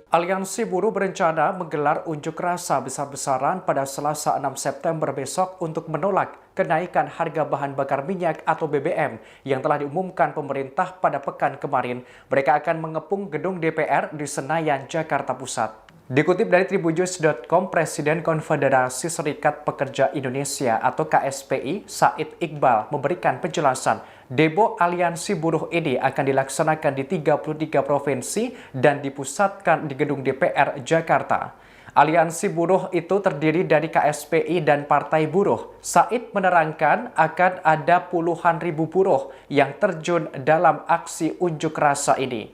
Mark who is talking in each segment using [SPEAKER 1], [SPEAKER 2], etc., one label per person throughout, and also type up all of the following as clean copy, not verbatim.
[SPEAKER 1] Aliansi Buruh berencana menggelar unjuk rasa besar-besaran pada Selasa 6 September besok untuk menolak kenaikan harga bahan bakar minyak atau BBM yang telah diumumkan pemerintah pada pekan kemarin. Mereka akan mengepung gedung DPR di Senayan, Jakarta Pusat. Dikutip dari Tribunnews.com, Presiden Konfederasi Serikat Pekerja Indonesia atau KSPI, Said Iqbal, memberikan penjelasan. Demo aliansi buruh ini akan dilaksanakan di 33 provinsi dan dipusatkan di gedung DPR Jakarta. Aliansi buruh itu terdiri dari KSPI dan Partai Buruh. Said menerangkan akan ada puluhan ribu buruh yang terjun dalam aksi unjuk rasa ini.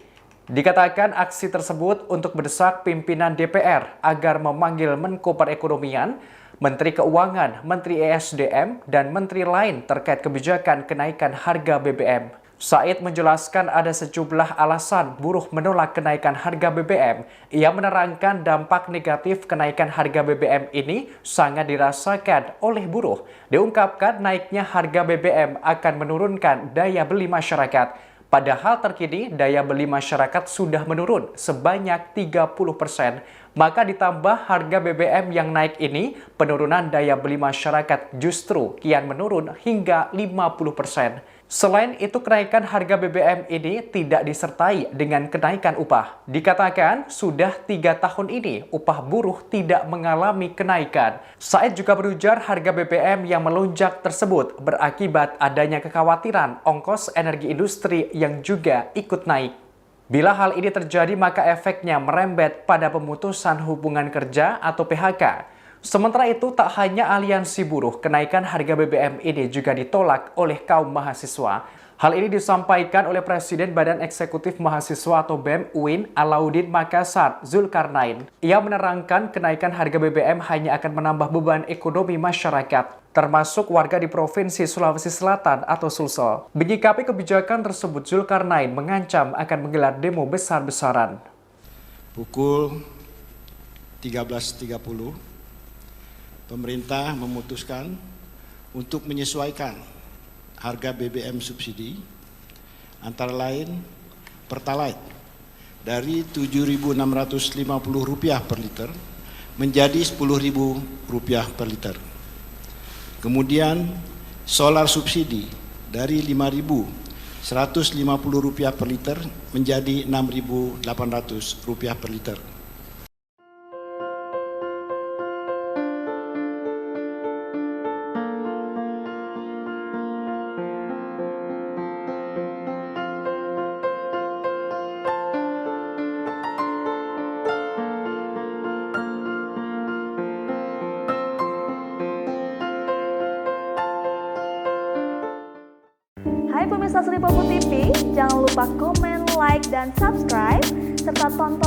[SPEAKER 1] Dikatakan aksi tersebut untuk mendesak pimpinan DPR agar memanggil Menko Perekonomian, Menteri Keuangan, Menteri ESDM, dan menteri lain terkait kebijakan kenaikan harga BBM. Said menjelaskan ada sejumlah alasan buruh menolak kenaikan harga BBM. Ia menerangkan dampak negatif kenaikan harga BBM ini sangat dirasakan oleh buruh. Diungkapkan naiknya harga BBM akan menurunkan daya beli masyarakat. Padahal terkini daya beli masyarakat sudah menurun sebanyak 30%. Maka ditambah harga BBM yang naik ini, penurunan daya beli masyarakat justru kian menurun hingga 50%. Selain itu, kenaikan harga BBM ini tidak disertai dengan kenaikan upah. Dikatakan sudah 3 tahun ini upah buruh tidak mengalami kenaikan. Said juga berujar harga BBM yang melonjak tersebut berakibat adanya kekhawatiran ongkos energi industri yang juga ikut naik. Bila hal ini terjadi, maka efeknya merembet pada pemutusan hubungan kerja atau PHK. Sementara itu, tak hanya aliansi buruh, kenaikan harga BBM ini juga ditolak oleh kaum mahasiswa. Hal ini disampaikan oleh Presiden Badan Eksekutif Mahasiswa atau BEM UIN Alauddin Makassar, Zulkarnain. Ia menerangkan kenaikan harga BBM hanya akan menambah beban ekonomi masyarakat, termasuk warga di Provinsi Sulawesi Selatan atau Sulsel. Menyikapi kebijakan tersebut, Zulkarnain mengancam akan menggelar demo besar-besaran.
[SPEAKER 2] Pukul 13.30, pemerintah memutuskan untuk menyesuaikan harga BBM subsidi, antara lain Pertalite dari Rp7.650 per liter menjadi Rp10.000 per liter. Kemudian solar subsidi dari Rp5.150 per liter menjadi Rp6.800 per liter.
[SPEAKER 3] Hai pemirsa Sri Popo TV, jangan lupa komen, like, dan subscribe, serta tonton